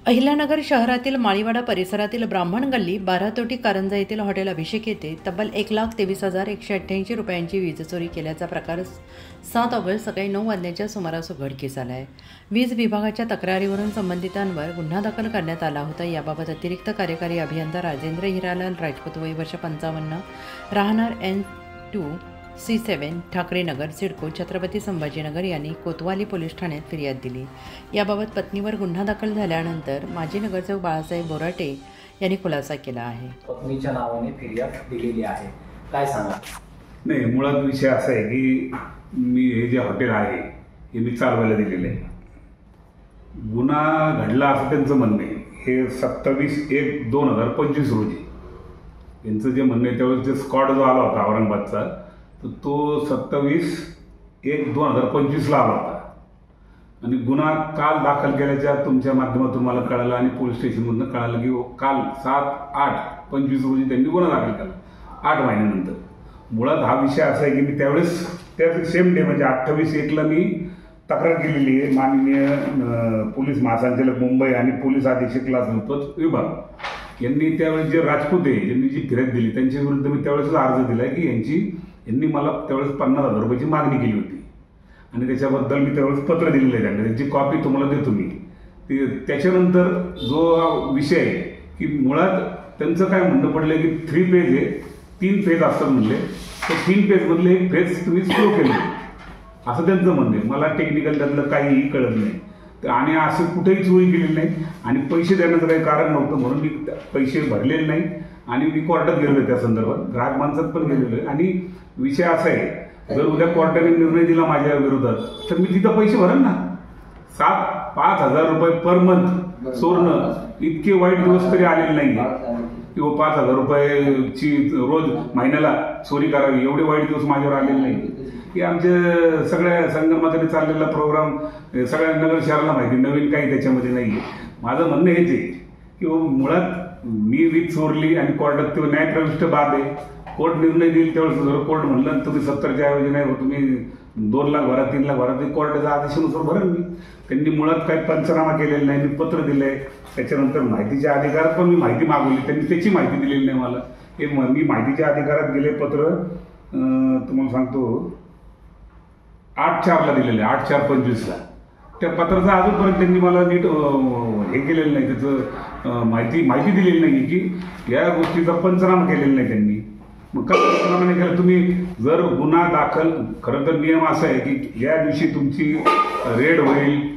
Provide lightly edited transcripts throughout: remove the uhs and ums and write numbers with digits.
अहिल्यानगर शहरातील माळीवाडा परिसरातील ब्राह्मण गल्ली बारातोटी कारंजा येथील हॉटेल अभिषेक येथे तब्बल 1,23,188 रुपयांची वीज चोरी केल्याचा प्रकार 7 ऑगस्ट सकाळी 9 वाजण्याच्या सुमारास उघडकीस आला आहे। वीज विभागाच्या तक्रारीवरून संबंधितांवर गुन्हा दाखल करण्यात आला होता। याबाबत अतिरिक्त कार्यकारी अभियंता राजेंद्र हिरालाल राजपूत वय वर्ष 55 राहणार N2C7 ठाकरे नगर सिडको छत्रपती संभाजीनगर यांनी कोतवाली पोलीस ठाण्यात फिर्याद दिली। याबाबत पत्नीवर गुन्हा दाखल झाल्यानंतर माजी नगरसेवक बाळासाहेब बोराटे यांनी खुलासा केला आहे। पत्नीच्या नावाने फिर्याद दिलेली आहे, काय सांगा? नाही, मुळात विषय असा आहे की मी हे जे हॉटेल आहे हे मी चालवायला दिलेलं आहे। गुन्हा घडला असं त्यांचं म्हणणं आहे। हे 27/1/2025 रोजी यांचं जे म्हणणं आहे त्यावेळेस जे स्क्वॉड जो आला होता औरंगाबादचा तर तो 27/1/2025 आला होता आणि गुन्हा काल दाखल केल्याच्या तुमच्या माध्यमातून मला कळालं आणि पोलीस स्टेशनमधून कळालं की काल 7/8/25 रोजी त्यांनी गुन्हा दाखल केला 8 महिन्यानंतर। मुळात हा विषय असा आहे की मी त्यावेळेस त्या सेम डे म्हणजे 28/1ला मी तक्रार केलेली आहे माननीय पोलीस महासंचालक मुंबई आणि पोलीस अधीक्षक लुचपत विभाग यांनी त्यावेळेस जे राजपूत आहे यांनी जी फिर्याद दिली त्यांच्या विरुद्ध मी त्यावेळेस अर्ज दिला की यांनी मला त्यावेळेस 50,000 रुपयाची मागणी केली होती आणि त्याच्याबद्दल मी त्यावेळेस पत्र दिलेलं आहे त्यांना, त्यांची कॉपी तुम्हाला देतो मी। त्याच्यानंतर जो विषय आहे की मुळात त्यांचं काय म्हणणं पडलं की 3 फेज आहे, 3 फेज असतात म्हणले, तर 3 फेजमधले 1 फेज तुम्ही स्लो केले असं त्यांचं म्हणणं आहे। मला टेक्निकल त्यातलं काहीही कळत नाही आणि असं कुठेही चोरी केलेली नाही आणि पैसे देण्याचं काही कारण नव्हतं म्हणून मी पैसे भरलेले नाही आणि मी कोर्टात गेलेलो आहे त्या संदर्भात, ग्राहक माणसात पण गेलेलो आहे। आणि विषय असा आहे जर उद्या कोर्टाने निर्णय दिला माझ्या विरोधात तर मी तिथं पैसे भरेन ना। 5,000 रुपये पर मंथ चोरणं इतके वाईट दिवस तरी आलेले नाही किंवा 5,000 रुपयाची रोज महिन्याला चोरी करावी एवढे वाईट दिवस माझ्यावर आलेले नाही की आमच्या सगळ्या संगमाकडे चाललेला प्रोग्राम सगळ्या नगर शहराला माहिती, नवीन काही त्याच्यामध्ये नाही आहे। माझं म्हणणं हेच आहे की मुळात मी वीज चोरली आणि कोर्टात ते न्यायप्रविष्ट बाब आहे, कोर्ट निर्णय देईल त्यावेळेस जर कोर्ट म्हणलं तुम्ही 70च्या ऐवजी नाही तुम्ही 2 लाख भरा 3 लाख भरा, कोर्टाच्या आदेशानुसार भरेन मी। त्यांनी मुळात काही पंचनामा केलेला नाही, मी पत्र दिलंय, त्याच्यानंतर माहितीच्या अधिकारात पण मी माहिती मागवली, त्यांनी त्याची माहिती दिलेली नाही मला। हे मी माहितीच्या अधिकारात गेले पत्र तुम्हाला सांगतो 8/4ला दिलेलं आहे, 8/4/25ला। त्या पत्राचा अजूनपर्यंत त्यांनी मला नीट हे केलेलं नाही, त्याचं माहिती दिलेली नाही की या गोष्टीचा पंचनामा केलेला नाही त्यांनी। मग का पंचनामा नाही केला? तुम्ही जर गुन्हा दाखल, खरं तर नियम असा आहे की या दिवशी तुमची रेड होईल,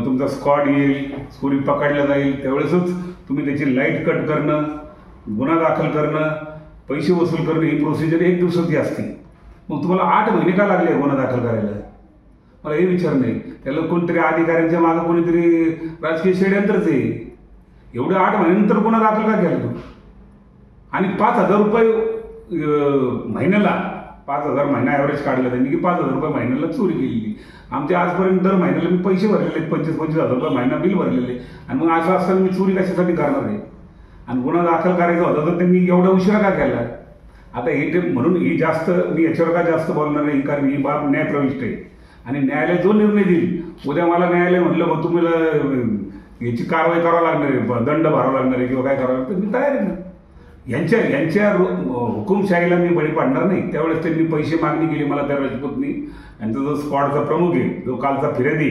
तुमचा स्क्वॉड येईल, चोरी पकडला जाईल, त्यावेळेसच तुम्ही त्याची लाईट कट करणं, गुन्हा दाखल करणं, पैसे वसूल करणं ही प्रोसिजर 1 दिवसाची असते। मग तुम्हाला 8 महिने का लागले गुन्हा दाखल करायला? मला हे विचार नाही। त्याला कोणतरी अधिकाऱ्यांच्या मागं कोणीतरी राजकीय षडयंत्रच आहे। एवढे 8 महिन्यानंतर गुन्हा दाखल का केला तो? आणि 5,000 रुपये महिन्याला, 5,000 महिना ॲव्हरेज काढला त्यांनी की 5,000 रुपये महिन्याला चोरी केलेली। आमच्या आजपर्यंत दर महिन्याला मी पैसे भरलेले आहेत, 25,000 रुपये महिना बिल भरलेले, आणि मग असं असताना मी चोरी कशासाठी करणार आहे? आणि गुन्हा दाखल करायचा होता तर त्यांनी एवढा उशिरा का केला? आता हे म्हणून ही जास्त मी याच्यावर का जास्त बोलणार नाही कारण ही बाब न्यायप्रविष्ट आहे आणि न्यायालय जो निर्णय देईल, उद्या मला न्यायालय म्हटलं मग तुम्हाला याची कारवाई करावं लागणार आहे, दंड भरावा लागणार आहे किंवा काय करावं लागतं, मी तयार आहे ना। यांच्या हुकुमशाहीला मी बळी पाडणार नाही। त्यावेळेस त्यांनी पैसे मागणी केली मला त्या राजपूतनी, यांचा जो स्क्वॉडचा प्रमुख आहे जो कालचा फिर्यादी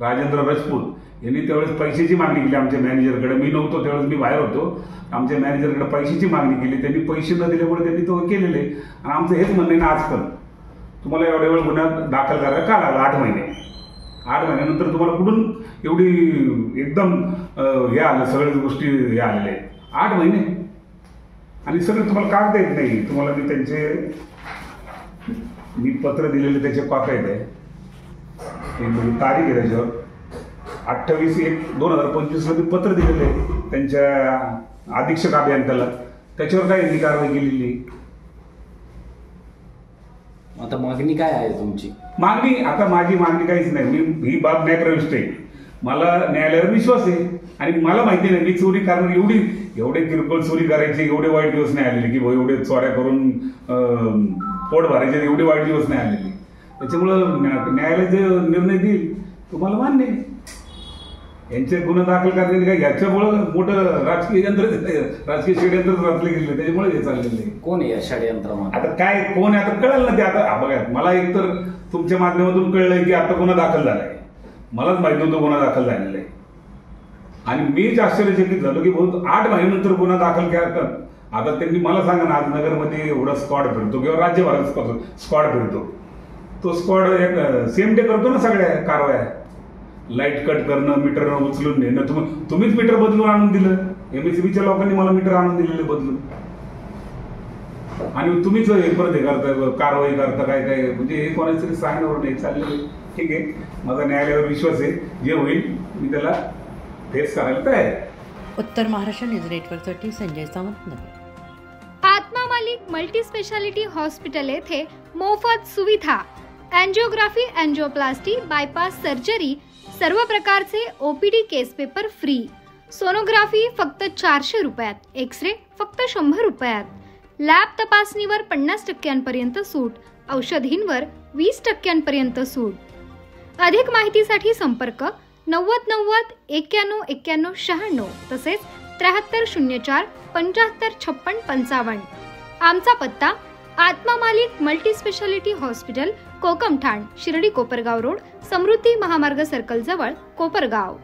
राजेंद्र राजपूत यांनी त्यावेळेस पैशाची मागणी केली आमच्या मॅनेजरकडे। मी नव्हतो त्यावेळेस, मी बाहेर होतो, आमच्या मॅनेजरकडे पैशाची मागणी केली, त्यांनी पैसे न दिल्यामुळे त्यांनी तो केलेले। आणि आमचं हेच म्हणणं आहे ना आज पण तुम्हाला एवढ्या वेळ गुन्हा दाखल करायला का लागला? 8 महिने, 8 महिन्यानंतर तुम्हाला कुठून एवढी एकदम हे आलं, सगळ्याच गोष्टी हे आलेल्या आहेत 8 महिने आणि सगळं तुम्हाला कागद येत नाही। तुम्हाला मी पत्र दिलेले त्याचे कॉप्या आहेत, तारीख आहे त्याच्यावर 28/1/2025ला मी पत्र दिलेलं आहे त्यांच्या अधीक्षक अभियंत्याला, त्याच्यावर काही कारवाई केलेली। आता मागणी काय आहे तुमची? मागणी आता माझी मागणी काहीच नाही, ही बाब न्यायप्रविष्ट आहे, मला न्यायालयावर विश्वास आहे आणि मला माहिती नाही मी चोरी करणार, एवढे किरकोळ चोरी करायचे एवढे वाईट दिवस नाही आलेले की एवढे चोऱ्या करून पोट भरायचे एवढे वाईट दिवस नाही आलेले। त्याच्यामुळं न्यायालय जे निर्णय देईल तुम्हाला मान्य आहे। यांचे गुन्हा दाखल करण्याचे काय याच्यामुळं मोठं राजकीय राजकीय षडयंत्र रचले गेले, त्याच्यामुळे हे चाललेलं आहे. कोण आहे या षडयंत्रामध्ये? आता काय कोण आहे आता कळलं ना ते. आता बघा, मला एकतर तुमच्या माध्यमातून कळलंय की आता गुन्हा दाखल झालाय. मलाच माहित नव्हतं गुन्हा दाखल झालेला आहे. आणि मीच आश्चर्यचकित झालो की बहुत 8 महिन्यानंतर गुन्हा दाखल केला. आता त्यांनी मला सांगा ना, आज नगरमध्ये एवढा स्क्वॉड फिरतो किंवा राज्यभरात स्क्वॉड फिरतो, तो स्क्वॉड एक सेम डे करतो ना सगळ्या कारवाया. लाईट कट करणं, मीटर उचलून नेणं. तुम्हीच मीटर बदलून आणून दिलं. MSEBच्या लोकांनी मला मीटर आणून दिलेले बदलून, आणि तुम्हीच परत हे करता, कारवाई करता. काय काय म्हणजे हे कोणाच तरी सांगण्यावर नाही चाललेलं. ठीक आहे, माझा न्यायालयावर विश्वास आहे. जे होईल मी त्याला फेस करायला तयार आहे. उत्तर महाराष्ट्र न्यूज नेटवर्कसाठी संजय सावंत, नगर. आत्मा मालिक मल्टी स्पेशालिटी हॉस्पिटल येथे मोफत सुविधा, अँजिओग्राफी, अँजिओप्लास्टी, बायपास सर्जरी, सर्व प्रकारचे OPD केस पेपर फ्री, सोनोग्राफी फक्त 400 रुपयात, एक्सरे फक्त 100 रुपयात, लॅब तपासणीवर 50% सूट, औषधींवर 20% सूट. अधिक माहितीसाठी संपर्क 90 90 91 91 96 तसेच 7304 75 56 55. आमचा पत्ता Atma Malik multi speciality hospital, Kokamthan, Shirdi Kopargaon road, Samruddhi Mahamarg circle जवळ, कोपरगाव.